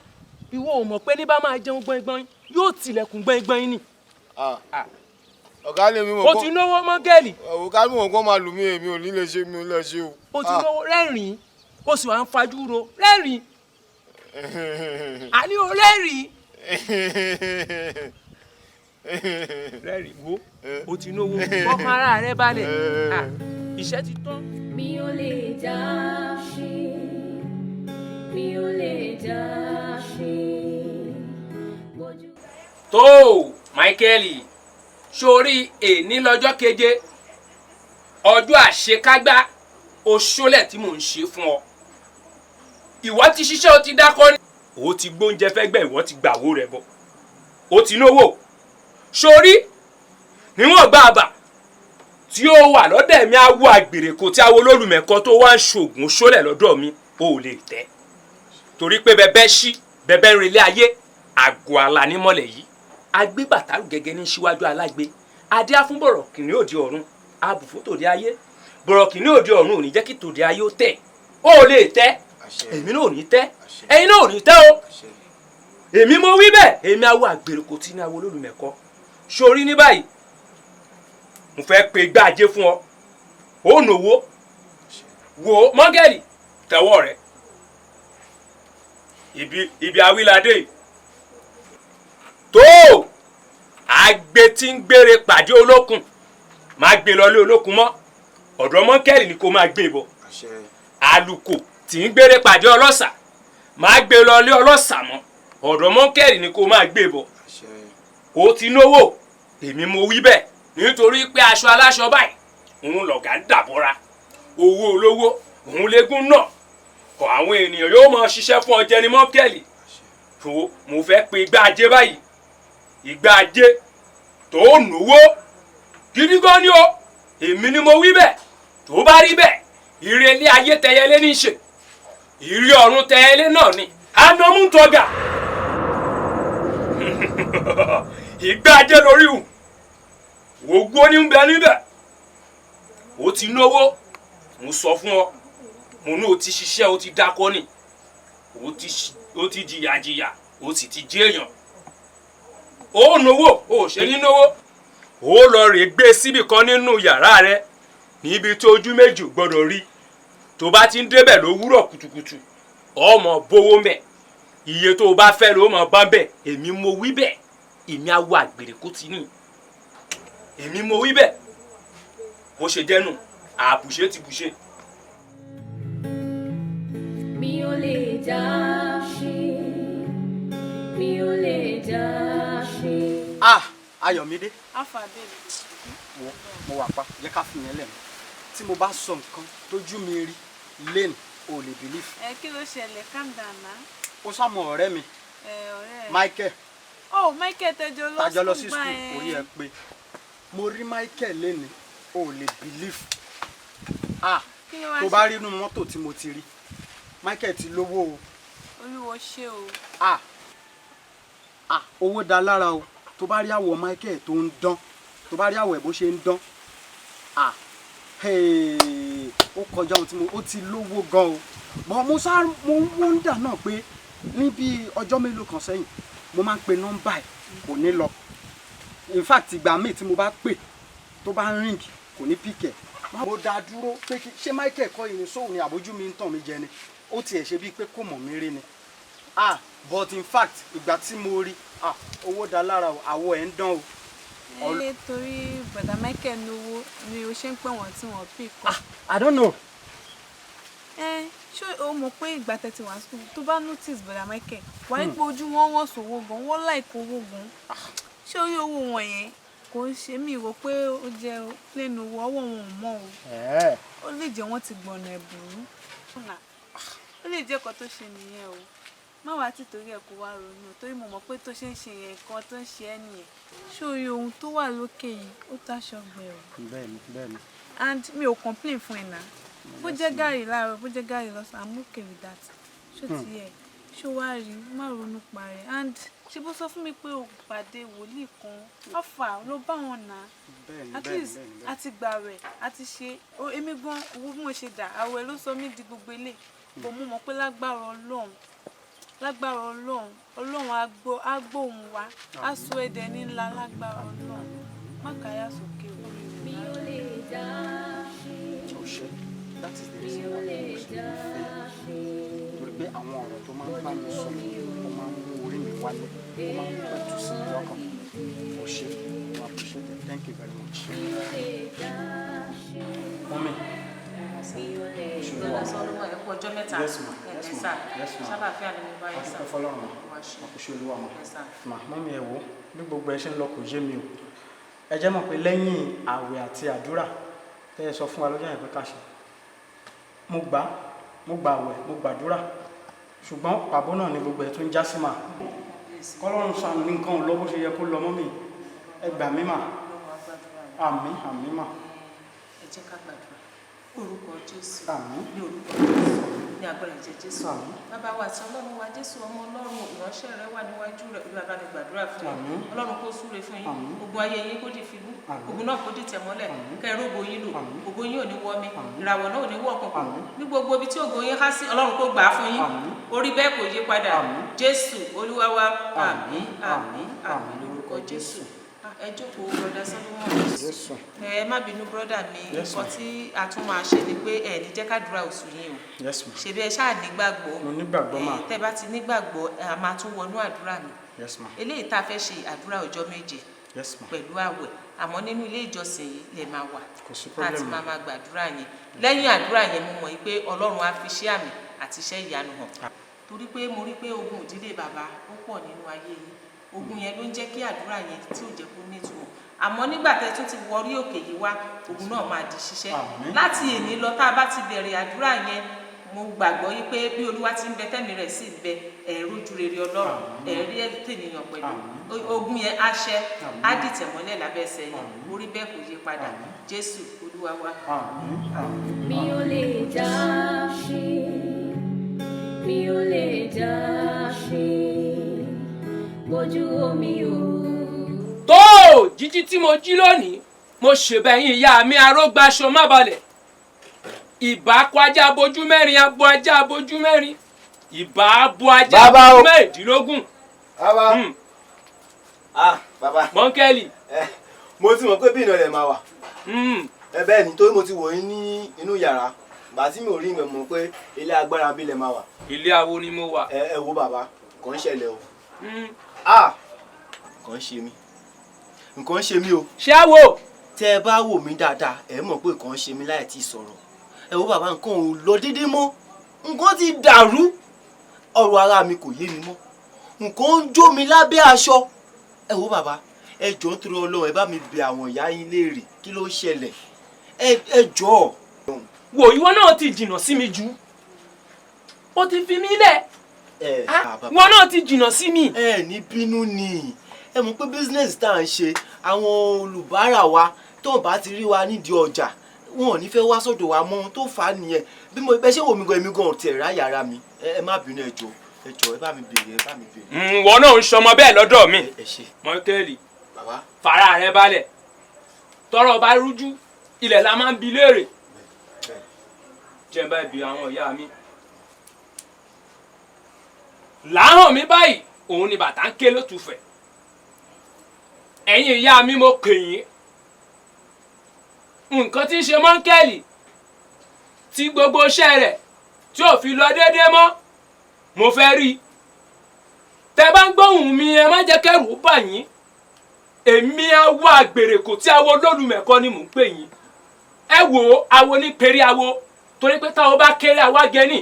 ìwọ ò mọ̀ pé ní bá máa jẹun gbọ̀ngbọ̀n yóò tilẹ̀kùn gbọ̀ngbọ̀n ni. ọ̀gá lè mi mọ̀ kó. o ti náwó Mọ́ńkẹ́lì. ọ̀gá mi mọ̀ kó máa lù mí èmi ò ní lè ṣe mi ò lè ṣe o. o ti náwó rẹ́rìn-ín o sì wá ń fajú ro rẹ́rìn-ín àní o rẹ́rìn-ín. rẹ́rìn wo o ti náwó fọkàn ara rẹ balẹ̀ iṣẹ́ ti tán. mi ò lè dá ṣe mi ò lè dá ṣe tó Michael sórí èní lọ́jọ́ keje ọjọ́ àṣekágbá oṣólẹ̀ tí mò ń ṣe fún ọ ìwọ ti ṣiṣẹ́ o ti dákọ́ ní. o ti gbóúnjẹ fẹ́gbẹ́ ìwọ ti gbàwó rẹ̀ bọ̀ o ti náwó sórí níwọ̀n gbà àbà tí ó wà lọ́dẹ̀ mi awo àgbèrè kò tí awo olólùmẹ̀kọ tó wá ń ṣoògùn oṣólẹ̀ lọ́dọ̀ mi o lè tẹ́ torí pé bẹbẹ ṣí bẹbẹ ń relé ayé àgọ́ àlà nímọ̀lẹ̀ yìí agbé bàtàrù gẹ́gẹ́ ní síwájú alágbe adé afúnbọ̀rọ̀ kìnìún òde ọ̀run abùfún tòde ayé bọ̀rọ̀ kìnìún òde ọ̀run ò ní jẹ́ kí tòde ayé ó tẹ̀ ó lè tẹ́ èmi náà ò ní tẹ́ ẹ̀yin náà ò ní tẹ́ o èmi mo wí bẹ́ẹ̀ èmi awo àgbèrè kò tí ní awo olólùmẹ̀kọ sórí ní báyìí mo fẹ́ pe gbájé fún ọ ó nòwó wo mọ́gẹ́lì tẹ́wọ́ rẹ̀ ibi awíládé tó àgbẹ̀ tí ń gbére pàdé olókun máa gbé lọlé olókun mọ́ ọ̀dọ̀ mọ́kẹ́lì ni kò máa gbé bọ̀ àlùkò tí ń gbére pàdé ọlọ́ṣà máa gbé lọlé ọlọ́ṣà mọ́ ọ̀dọ̀ mọ́kẹ́lì ni kò máa gbé bọ̀ ó ti náwó èmi mo wí bẹ́ẹ̀ nítorí pé aṣọ aláṣọ báyìí òun lọ̀gá ń dàbọ̀ra owó olówó òun légún náà kọ àwọn ènìyàn yóò máa ṣiṣẹ́ fún ọjẹ́ ní mọ́kẹ́lì tó mo fẹ́ pe ìgbà ajé báyìí ìgbà ajé tó náwó gidi gan ni o èmi ni mo wí bẹ́ẹ̀ tó bá rí bẹ́ẹ̀ ire ilé ayé tẹyẹlé ní í ṣe ire ọ̀run tẹyẹlé náà ni anamúntọ́gà ìgbà ajé lórí hù ògbó ní ń bẹ níbẹ̀ ó ti náwó mo sọ fún ọ mo ní o ti ṣiṣẹ́ o ti dákọ́ ni o ti jìyàjìyà o sì ti jẹ́ èèyàn ó náwó ó ṣe ní náwó ó lọ rè gbé síbì kan nínú yàrá rẹ níbi tí ojú méjì gbọ́dọ̀ rí tó bá ti ń débẹ̀ lówùúrọ̀ kùtùkùtù ọmọ bówó mẹ́ iye tó o bá fẹ́ ló mọ̀ bá bẹ̀ èmi mo wí bẹ́ẹ̀ èmi awo àgbèrè kó ti ní èmi mo wí bẹ́ẹ̀ bó ṣe jẹ́nu àbùṣe ti bùṣe. mi ò lè dá ṣe mi ò lè dá ṣe. Ayọ̀mídé afa bẹ́ẹ̀ mo wà pa jẹ́ ká fi yẹn lẹ̀ mọ́ tí mo bá sọ nǹkan tójú mi rí lẹ́nu o lè believe. kí ló ṣẹlẹ̀ calm down na. ó sàmọ ọ̀rẹ́ mi ọ̀rẹ́ Michael. Michael tẹjọ lọ sí school orí ẹ pé mo rí Michael lẹ́nu o lè believe. tó bá rí inú mọ́tò tí mo ti rí Michael ti lówó o. olúwo ṣé o. owó dá lára o tó bá rí àwọ̀ Michael tó ń dán tó bá rí àwọ̀ ẹ̀ bó ṣe ń dán ó kọjá ohun tí ó ti lówó gan o bọ́n mo wọ́ndà náà pé ní bí ọjọ́ mélòó kan sẹ́yìn mo máa ń pe nọ́mbà ẹ̀ kò ní lọ in fact ìgbà míì tí mo bá pè tó bá ń ring kò ní pìkẹ̀ mo dá dúró pé ṣé Michael kọ́ ìrìn sóhun ni àbójú mi ń tàn mí jẹ ni ó tiẹ̀ ṣe bíi pé kò mọ̀ mí rí ni but in fact ìgbà tí mo rí owó dá lára àwọ̀ ẹ̀ ń dán o. ilé torí bọ̀dà Michael lówó ni o ṣe ń pè wọ́n tí wọ́n pè kọ́. I don't know. ṣé o mọ̀ pé ìgbà tẹ̀tí wá school tó bá notice bọ̀dà Michael wà ní pé ojú wọn wọ́n sòwò gan wọ́n láìkó owó gan ṣé orí owó wọn yẹn kò ń ṣe mí rò pé ó jẹ́ plane owó ọwọ́ wọn ò mọ̀ o ó lè jẹ́ wọ́n ti gbọ̀nà ẹ̀bùrú ó lè jẹ́ ẹ̀kọ́ tó ṣe nìyẹn o má wàá tí torí ẹ̀ kó wá ronú torí mo mọ̀ pé tó ṣe ń ṣe yẹn nǹkan tó ń ṣe ẹ́ nìyẹn ṣórí ohun tó wà lókè yìí ó táṣọ gbẹ o. bẹ́ẹ̀ni. and mi ò complain fún ẹ náà bó jẹ́ gààrí láàárọ̀ bó jẹ́ gààrí lọ́sàn I'm okay with that ṣó ti yẹ ṣó wá rí má ronú parẹ́ and ṣe bó sọ fún mi pé o pàdé wòlíì kan ọ̀fà ló bá wọn nà at least a ti gbà rẹ̀ a ti ṣe èmi gan owó bí mo ṣe dà àwẹ̀ ló sọ mí di gbogbo ilé bò mo mọ̀ pé lágbára Ọlọ́run á gbóhùn wa á sọ èdè ní ńlá lágbára Ọlọ́run má káyà sókè o. mi ò lè dá ṣe mi ò lè dá ṣe. torí pé àwọn ọ̀rọ̀ tó máa ń bá mi sọ ó máa ń mú orí mi wálé ó máa ń pẹ̀tù sí mi lọ́kàn ó ṣe I appreciate it. Thank you very much. mi ò lè dá ṣe. Mọ́mí Brother Solomon, ẹ kú ọjọ́ mẹ́ta. Yes, ma. Ẹ Yes, ẹ ma. sà. Yes, ma. Ṣàlàáfíà ni mo bá yín sà. Ẹ fọlọ́run ma. Wá ṣe. Àkóso olúwa ma. Yes, sir. Mọ́mí ẹ wo bí gbogbo ẹ ṣe ń lọ kò yé mi o. Ẹ jẹ́ mọ̀ pé lẹ́yìn àwẹ̀ àti àdúrà tẹ́ ẹ sọ fún wa lọ́jọ́ yẹn pé ká ṣe. Mo gbà àwẹ̀, mo gbàdúrà. Ṣùgbọ́n pàbó náà ni gbogbo ẹ̀ tó ń já sí mà. Kọ́lọ́run ṣàánú ní nǹkan ò lọ bó ṣe yẹ kó lọ mọ́mí. Ẹ gbà mí mà. Àmín, àmín mà. Ẹ jẹ́ ká gbàdúrà. Orúkọ Jésù. Àmín. Ní orúkọ Jésù. Ní agbára ẹ̀jẹ̀ Jésù. Àmín. Bàbá wa àti Ọlọ́run wa Jésù ọmọ Ọlọ́run ìránṣẹ́ rẹ wà níwájú rẹ̀ Olúwa bá ní gbàdúrà fún yín. Àmín. Ọlọ́run kó súre fún yín. Àmín. Ogun ayé yín kó di fìbú. Àmín. Ogun náà kó di tẹ̀mọ́lẹ̀. Àmín. Kẹ́ ẹ rógo yín lò. Àmín. Ògo yín ò ní wọ́ mi. Àmín. Ìràwọ̀ náà ò ní wọ̀ kọ̀ọ̀kan. Àmín. Ní gbogbo ibi tí ògo yín há sí Ọlọ́run kó gbà á fún yín. Àmín. Orí bẹ́ẹ̀ kò yí padà. Àmín. Jésù Olúwa wa. Àmín. Àmín. Àmín. Àmín lórúkọ Jésù. Ẹ jókòó Brother Solomon. Jésù. Ẹ má bínú brọ́dà mi, Yes, nǹkan ma'am. tí a tún máa ṣe ni pé ẹ ní jẹ́ kádùúrà oṣù yín o. Yes, ma. Ṣebí ẹ ṣáà nígbàgbọ́. Mo nígbàgbọ́ mà. Tẹ́ bá ti nígbàgbọ́ a máa tún wọnú àdúrà mi. Yes, ma. Eléyìí tá a fẹ́ ṣe àdúrà ọjọ́ méje Yes, ma. pẹ̀lú àwẹ̀ àmọ́ nínú ilé ìjọsìn yìí lè máa wà Kò sí tá a ti problem. máa gbàdúrà yẹn. Lẹ́yìn àdúrà yẹn mo mọ̀ pé Ọlọ́run á fi iṣẹ́ àmì àti iṣẹ́ ìyanu hàn. Torí pé mo rí pé ogun ìdílé bàbá ó pọ̀ nínú ayé yìí. Ogun yẹn ló ń jẹ́ kí àdúrà yẹn tí ò jẹ́ kó nítumọ̀. Àmọ́ nígbà tẹ́ tún ti wọrí òkè yìí wá ogun náà máa di ṣiṣẹ́. Àmín. Láti èní lọ tá a bá ti bẹ̀rẹ̀ àdúrà yẹn mo gbàgbọ́ yí pé bí Olúwa ti ń bẹ tẹ́mi rẹ̀ sì bẹ ẹ̀rú ojú rere Ọlọ́run ẹ̀rí ènìyàn pẹ̀lú ogun yẹn á ṣẹ á dìtẹ̀ mọ́lẹ̀ lábẹ́ ẹsẹ̀ yẹn orí bẹ́ẹ̀ kò yí padà Jésù Olúwa wa. Àmín. Àmín. Mi ò lè dá ṣe, mi ò lè dá ṣe, bójú omi o. tó jíjí tí mo jí lónìí mo ṣèbẹ̀yìn ìyá mi arógbáṣọ má balẹ̀ ìbá kó ajá abojú mẹ́rin abo ajá abojú mẹ́rin ìbá abo ajá abojú mẹ́rìndínlógún. bàbá bàbá mọ́ńkẹ́lì. mo ti mọ̀ pé bí ìnáwó ẹ̀ máa wà. Bẹ́ẹ̀ ni torí mo ti wò yín ní inú yàrá gbà tí mi ò rí ìmọ̀ mọ̀ pé ilé agbára bí lẹ̀ máa wà. ilé awo ni mo wà. ẹ wo bàbá kàn ń ṣẹlẹ̀ o. kàn ń ṣe mí nǹkan ń ṣe mí o. ṣé á wò. tẹ́ ẹ bá wò mí dáadáa ẹ mọ̀ pé nǹkan ń ṣe mí láì tí ì sọ̀rọ̀. ẹ wo bàbá nǹkan ò lọ dédé mọ́ nǹkan ti dàrú ọ̀rọ̀ ara mi kò yé mi mọ́ nǹkan ń jó mi lábẹ́ aṣọ. ẹ wo bàbá ẹ jọ̀ọ́ nítorí Ọlọ́run ẹ bá mi bẹ̀ àwọn ìyá yín léèrè kí ló ṣẹlẹ̀ ẹ jọ̀ọ́. wò ìwọ náà ti jìnnà sí mi jù ó ti fi mí lẹ̀ ìwọ náà ti jìnnà sí mi. ẹ ní bínú ni ẹ mọ̀ pé business tá à ń ṣe àwọn olùbárà wa tó bá ti rí wa nídìí ọjà wọn ò ní fẹ́ wá sọ́dọ̀ wa mọ́ tó fà á nìyẹn bí mo bẹ ṣé wò mí gan èmi gan ọ̀tẹ̀ ráyà ara mi ẹ má bínú ẹ jọ̀ọ́ ẹ bá mi béèrè ẹ bá mi béèrè. ìwọ náà ń sọmọ bẹ́ẹ̀ lọ́dọ̀ mi. ẹ ṣe. mọ́tẹ́ẹ̀lì bàbá fara rẹ balẹ̀ tọ́rọ̀ bá rújú ilẹ̀ la máa ń bi léèrè jẹ́ bá ibi àwọn ìyá mi. láhàn mi báyìí òun ni bàtà ń ké lótùfẹ̀ ẹ̀yin ìyá mi mo kè yín nǹkan tí ń ṣe mọ́ńkẹ́lì tí gbogbo iṣẹ́ rẹ̀ tí ò fi lọ déédéé mọ́ mo fẹ́ rí i tẹ́ bá ń gbóhùn mi ẹ má jẹ́ kẹ́rù bà yín èmi awo àgbèrèkò tí awo lólùmẹ̀kọ́ ni mò ń pè yín ẹ wò ó awo ní péré awo torí pé táwo bá kéré àwa gẹ́nì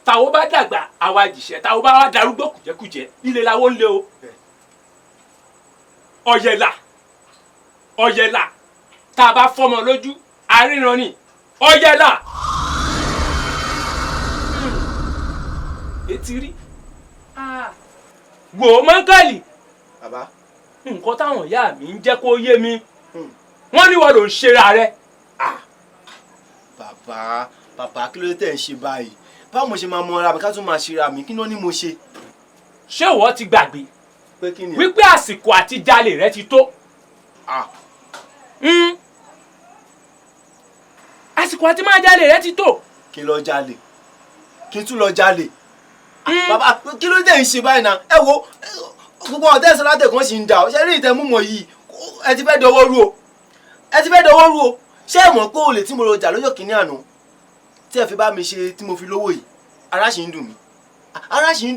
táwo bá dàgbà àwa jìṣẹ́ táwo bá wá darúgbó kùjẹ́kùjẹ́ ilé làwo ń lé o ọ̀yẹ̀là tá a bá fọmọ lójú àríran ni ọ̀yẹ̀là etí rí wò ó mọ́ńkàlì bàbá nǹkan táwọn ìyá mi ń jẹ́ kó yé mi wọ́n ní wọ́n ló ń ṣera rẹ̀. bàbá kí ló dé tẹ̀ ń ṣe báyìí báwo mo ṣe máa mọ ara mi ká tún máa ṣera mi kí ló ní mo ṣe. ṣé ìwọ ti gbàgbé pé kí ni wípé àsìkò àti jalè rẹ ti tó. àsìkò àti máa jalè rẹ ti tó. kí lọ jalè kí tún lọ jalè. bàbá kí ló dé ń ṣe báyìí náà ẹ wo gbogbo ọ̀tẹ́ ìsọ̀rọ̀ àtẹ̀kùn sì ń dà ọ́ ṣe rí ìtẹ̀múmọ̀ yìí ẹ ti fẹ́ dọwọ́ rú o ṣé ẹ mọ̀ pé olè tí mo lọ jà lọ́jọ́ kìíní àná tí ẹ fi bá mi ṣe tí mo fi lówó yìí ara ṣì ń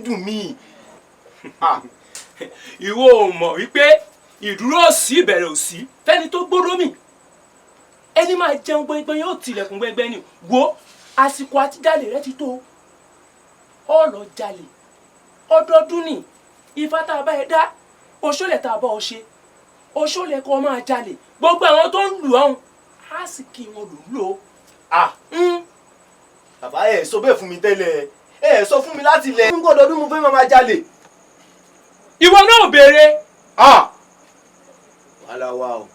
dùn mí ìwọ ò mọ̀ wípé ìdúró òsì ìbẹ̀rẹ̀ òsì fẹ́ni tó gbóró mì ẹni máa jẹun gbẹngbẹng yóò tilẹ̀kùn gbẹngbẹng ni wo àsìkò àti jalè rẹ ti tó ọ lọ jalè ọdọọdún ni ifá tá a bá ẹ dá oṣoolẹ tá a bá ọ ṣe oṣoolẹ kó máa jalè gbogbo àwọn tó ń lù ọhún á sì kí wọn lò ń lò. bàbá ẹ sọ bẹ́ẹ̀ fún mi tẹ́lẹ̀ ẹ sọ fún mi láti ilẹ̀ fún ọdọọdún mo fẹ́ máa jalè. ìwọ náà béèrè. wàhálà wa o.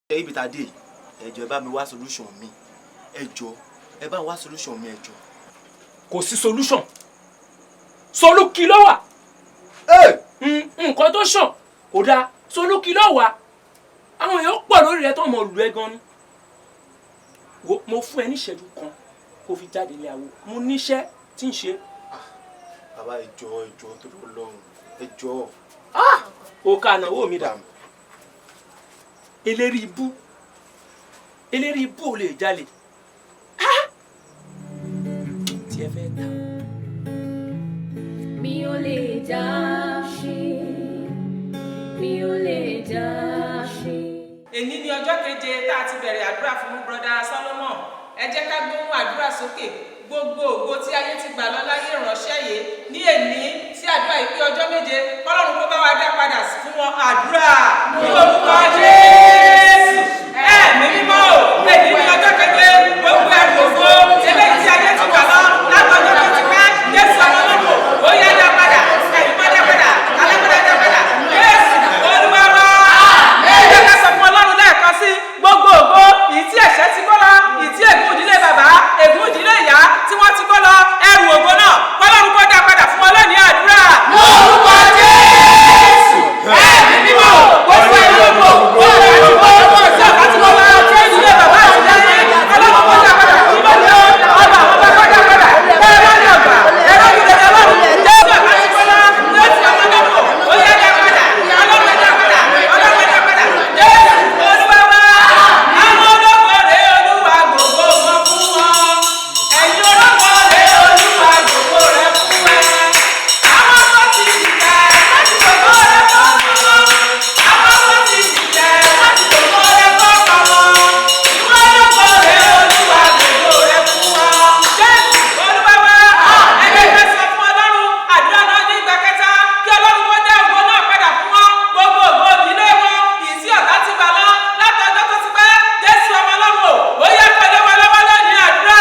ṣé ibi tá a dé yìí ẹ jọ̀ọ́ ẹ bá mi wá solution mi ẹ jọ̀ọ́ ẹ bá wá solution mi ẹ jọ̀ọ́. kò sí solution solúkì ló wà nǹkan tó sàn kò dáa solúkì ló wà àwọn èèyàn pọ̀ lórí rẹ tó mọ̀ lù ẹ́ gan ni mo fún ẹ ní ìṣẹ́jú kan kó fi jáde ilé àwo mo níṣẹ́ tí ń ṣe. bàbá ẹ jọ̀ọ́ tó lọ́rùn ẹ jọ̀ọ́. o ká ànáwó mi dà eléri ibú ò lè jalè tí ẹ fẹ́ ta. mi ò lè dá ṣe mi ò lè dá ṣe. èní ni ọjọ́ keje tá a ti bẹ̀rẹ̀ àdúrà fún brọ́dá Solomon ẹ jẹ́ ká gbóhùn àdúrà sókè gbogbo ògo tí ayé ti gbà lọ láyé ìránṣẹ́ yìí ní èní tí àdúrà yìí pé ọjọ́ méje kọ́lọ́run kó bá wa dá padà fún wọn àdúrà ní orúkọ Jésù ẹ̀mí mímọ́ o èní ni ọjọ́ keje gbogbo ẹ̀rù ògo eléyìí tí ayé ti gbà lọ látọjọ́ tó ti pẹ́ Jésù ọmọlọ́wọ́ ó yá dá padà ẹ̀mí má dá padà alágbádá dá padà Jésù Olúwa wa ẹ jẹ́ ká sọ fún Ọlọ́run lẹ́ẹ̀kan sí gbogbo ògo ìtí ẹ̀ṣẹ̀ ti kọ́ lọ ìtí ègún ìdílé bàbá ègún ìdílé ìyá tí wọ́n ti kọ́ lọ ẹrù ògo náà kọ́lọ́run kó dá padà fún ọlọ́ọ̀ni àdúrà. lórúkọ Jésù ẹ̀mí mímọ́ gbogbo ẹ̀rù ògo gbogbo ẹ̀rù ògo tí ọ̀gá ti kọ́ lọ tí ìdílé bàbá àti ìdáyé kọ́lọ́run kó dá padà fún ọlọ́ọ̀ni ọba ọba kó dá padà ẹ̀rọ ní ọgbà ẹ̀rọ ní ọgbà ọlọ́run jésù ọ̀gá ti kọ́ lọ lọ́sí ọmọdébò ó yẹ dá padà ọlọ́run dá padà ọlọ́run dá padà jésù Olúwa wa àwọn olóko rẹ̀ Olúwa gbogbo wọn fún wọn ẹ̀yin olóko rẹ̀ Olúwa gbogbo rẹ̀ fún ẹ àwọn tó ti dìtẹ̀ láti gbogbo rẹ̀ fọ́ fún wọn àwọn tó ti dìtẹ̀ láti gbogbo rẹ̀ fọ́ fún wọn ìwọ olóko rẹ̀ Olúwa gbogbo rẹ̀ fún wọn jésù Olúwa wa ẹgbẹ́ ìfẹ́ sọ fún Ọlọ́run àdúrà náà ní ìgbà kẹta kí Ọlọ́run kó dá ògo náà padà fún wọn gbogbo ògo ìdílé wọn ìsí ọ̀tá ti gbà lọ látọjọ́ tó ti pẹ́ jésù ọmọ Ọlọ́run ó yá pẹ̀lú wọn lọ́wọ́ lónìí àdúrà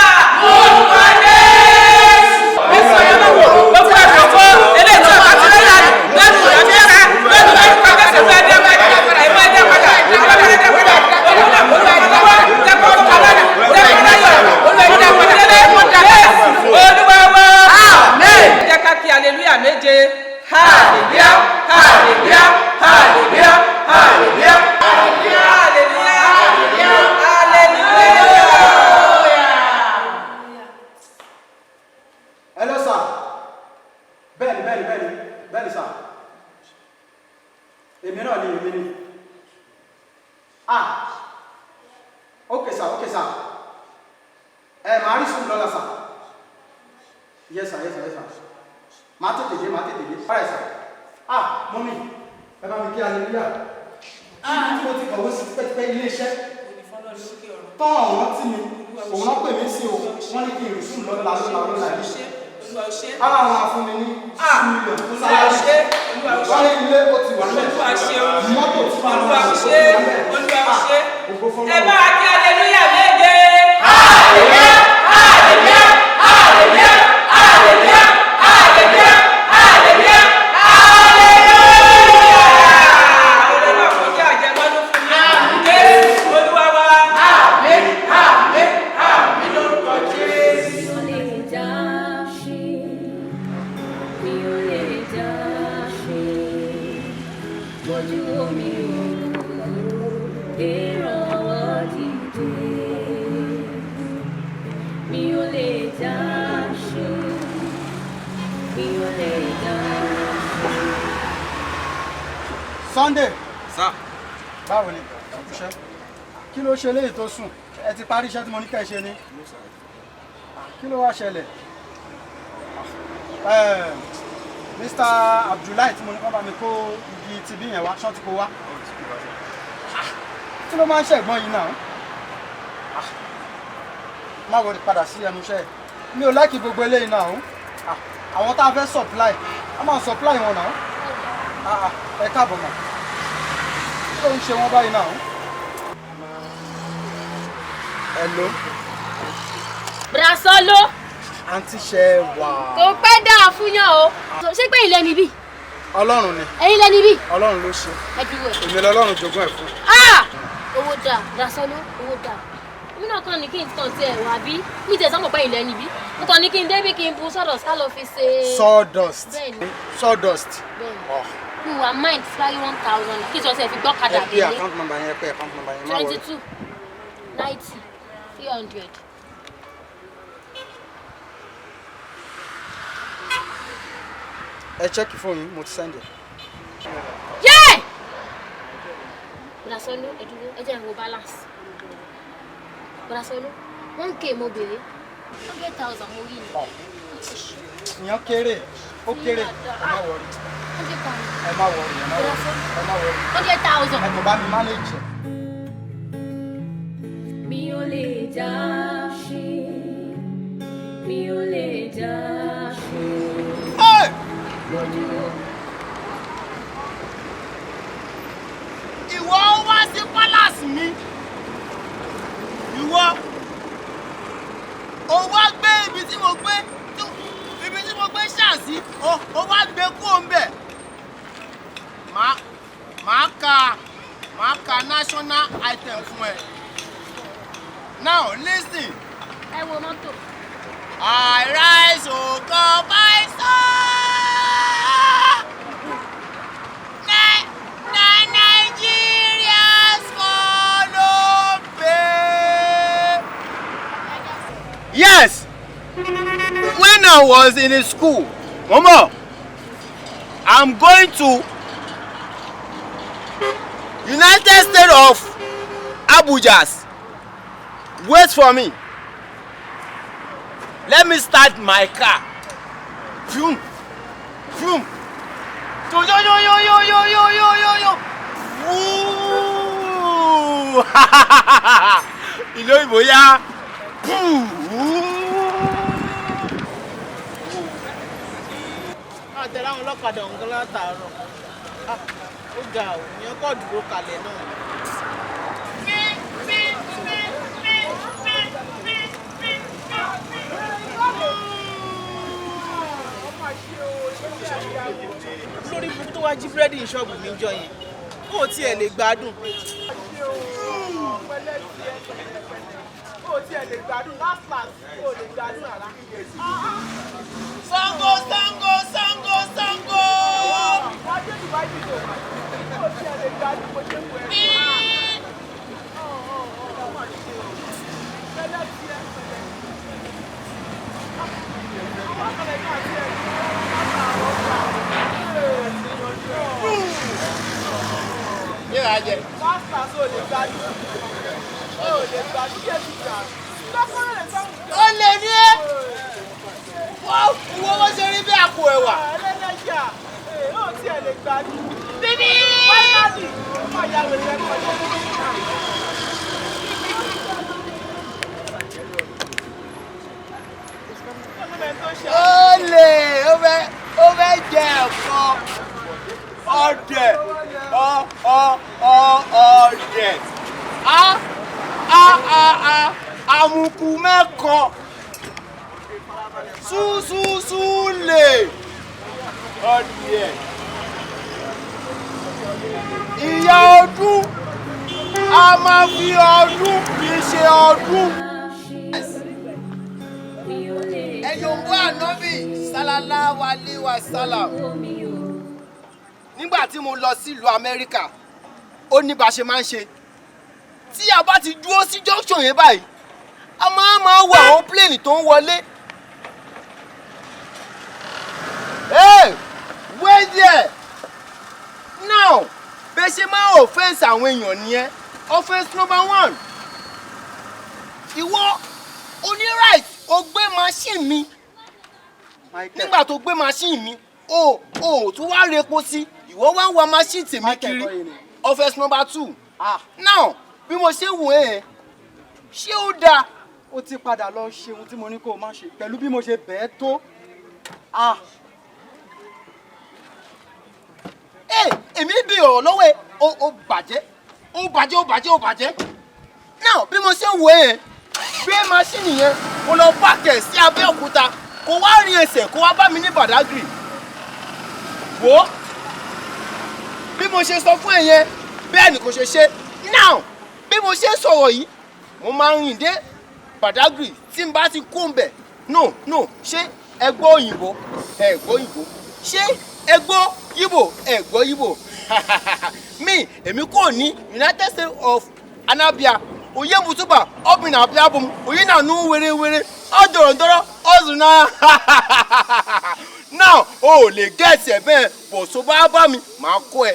orúkọ Jésù ọmọ Ọlọ́run gbogbo ẹ̀rọ ògo eléyìí tí ọ̀tá ti lẹ́yà lẹ́nu ìdájẹ́ra lẹ́nu orúkọ Jésù fẹ́ dé padà ìmọ̀ ẹ̀dẹ́ padà ìmọ̀ ẹ̀dẹ́ padà olùdá olùdá dẹ́kọ̀ olùkọ́lá dẹ́kọ̀ láyọ̀ olùdá olùdá Olúwa wa àmín. ẹ jẹ́ ká kí hallelujah méje hallelujah hallelujah hallelujah hallelujah hallelujah hallelujah. Hello sir. Bẹ́ẹ̀ni sir. Èmi náà ni èmi ni. Okay sir. Màá rí sùn lọ́la sir. Yes sir. Màá tètè dé. Alright sir. Mọ́mí, ẹ bá mi kí hallelujah. Ibi tí mo ti kọ̀wé sí pẹ́pẹ́ ilé-iṣẹ́. Tọ́ àwọn tí mi, òun náà pè mí sí o, wọ́n ní kí n rí sùn lọ́la yìí. Ara àwọn afúnni ní mílíọ̀nù fún sáláàdì. Wọ́n ní ilé ó ti wà lẹ́yìn. Mọ́tò tí wọ́n wá sí ó ti wà lẹ́yìn. ẹ bá a kí hallelujah méje. hallelujah hallelujah hallelujah hallelujah hallelujah hallelujah Olúwa kò jẹ́ àjẹmọ́nú fún mi. Jésù Olúwa wa. àmín àmín àmín lórúkọ Jésù. mi ò lè dá ṣe mi ò lè dá ṣe bójú omi ò ìrànwọ́ dìde mi ò lè dá ṣe mi ò lè dá ṣe. Sunday. sá. Báwo ni? Iṣẹ́. Kí ló ṣe léyìí tó sùn? Ẹ ti parí iṣẹ́ tí mo ní kẹ́ ẹ ṣe ni. Kí ló wá ṣẹlẹ̀? Mr. Abdullahi tí mo ní kọ́ bá mi kó igi tibí yẹn wá, ṣọ́ ti kó wá. Kí ló máa ń ṣẹ̀gbọ́n yìí náà? má wọlé padà sí ẹnu iṣẹ́ mi ò láìkí gbogbo eléyìí náà o àwọn tá a fẹ́ supply a máa supply wọn náà ẹ káàbọ̀ mà kí ló ń ṣe wọn báyìí náà. Hello. Brasolo. Àǹtí ṣe wà. Kò pẹ́ dáa fún yàn o. Ṣé pé ilẹ̀ níbí? Ọlọ́run ni. Ẹ̀yin lẹ níbí? Ọlọ́run ló ṣe. Ẹ dúró ẹ̀. Èmi lọ́lọ́run jogún ẹ̀ fún. Owó dáa, Brasolo, owó dáa. Èmi náà kàn ní kí n tàn tiẹ̀ wá bí. Mi tẹ̀ sọ́mọ̀ pé ilẹ̀ níbí. Mo kàn ní kí n débí kí n bu sawdust ká lọ fi ṣe. Sawdust. Bẹ́ẹ̀ni. Sawdust. Bẹ́ẹ̀ni. Mi wà mind fly 1,000 kí sọ́sẹ̀ fi gbọ́kadà délé. Ẹ pé account number yẹn, ẹ pé account number yẹn. 22 90 300. Ẹ check fóònù yín, mo ti send it. Yeah! Brasolo, ẹ dúró, ẹ jẹ́ n wo balance. Brasolo, 1K mo béèrè. 100,000 mo rí ni. Ìyẹn kéré, ó kéré. Ẹ má wọrí. 100,000. Ẹ má wọrí, ẹ má wọrí. Ẹ má wọrí. 100,000. Ẹ kò bá mi manage. Mi ò lè dá ṣe, mi ò lè dá ṣe. Ìwọ wá sí palace mi. Ìwọ o wá gbé ibi tí mo gbé ṣáàsì o wá gbé kú òǹbẹ̀. Màá ka national item fún ẹ. Now listen. Ẹ wo mọ́tò. I rise ògo by star. Nigerians follow me. Yes. When I was in the school, Momo, I'm going to United States of Abuja. Wait for me. Let me start my car. Vroom, vroom. Yo yo yo yo yo yo yo yo yo yo. Woo! Ìlú ìbò yá. Àtẹ̀lé àwọn ọlọ́kadà ọ̀hún látàárọ̀. Ó ga ò ní ọkọ̀ dúró kalẹ̀ náà. Lórí ibùdó tó wá jí búrẹ́dì ní ṣọ́ọ̀bù mi jọ yẹn kó o tiẹ̀ lè gbádùn. Kó o tiẹ̀ lè gbádùn last kó o lè gbádùn rárá. Sango Sango Sango Sango. Wọ́n á dé Dubai bí tó kó o tiẹ̀ lè gbádùn bó ṣe wù ẹ́. Ajẹ. Ó lè ní ẹ́. Wọ́n wọ́n ṣe rí bí àpò ẹ̀wà. Bíbí. Ó lè ó fẹ́ jẹ ẹ̀fọ́ ọdẹ ọdẹ àmùkù mẹ́kọ súsúsú lè ọdẹ ìyá ọdún a máa fi ọdún fi ṣe ọdún. ẹ̀yọ̀nbó ànábì sallallahu alaihi wasallam nígbà tí mo lọ sílùú Amẹ́ríkà ó ní bá ṣe máa ń ṣe tí a bá ti dúró sí junction yẹn báyìí a máa wo àwọn pléènì tó ń wọlé. Hey, wait there now bẹ́ẹ̀ ṣe máa offense àwọn èèyàn nìyẹn offense number 1 ìwọ oní right o gbé machine mi nígbà tó gbé machine mi o tún wá repo sí ìwọ wá ń wa machine tèmi kiri offense number 2 now bí mo ṣe wò ẹ́ ṣé ó dáa ó ti padà lọ ṣe ohun tí mo ní kó o má ṣe pẹ̀lú bí mo ṣe bẹ̀ẹ́ tó. èmi bí ọ̀rọ̀ lọ́wọ́ ẹ̀ ó bàjẹ́. náà bí mo ṣe ń wo ẹ̀ gbé maṣíìnì yẹn kó lọ pàkẹ́ sí Abẹ́òkúta kó wá rin ẹsẹ̀ kó wá bá mi ní Badagry. wò ó bí mo ṣe sọ fún ẹ yẹn bẹ́ẹ̀ ni kò ṣe ṣe. now bí mo ṣe sọ̀rọ̀ yìí mo máa ń rìn dé Badagry tí n bá ti kú mbẹ̀. no ṣé ẹ gbọ́ òyìnbó ẹ gbọ́ òyìnbó ṣé ẹ gbọ́ Yíbò ẹ gbọ́ Yíbò èmi kò ní United States of Anambra oye mutuba obìnrin àbíabom oye náà nú wérewére ọdọrọdọrọ ọdún náà o ò lè gẹ̀ẹ́sì ẹ̀ bẹ́ẹ̀ bọ̀ tó bá bá mi màá kó ẹ.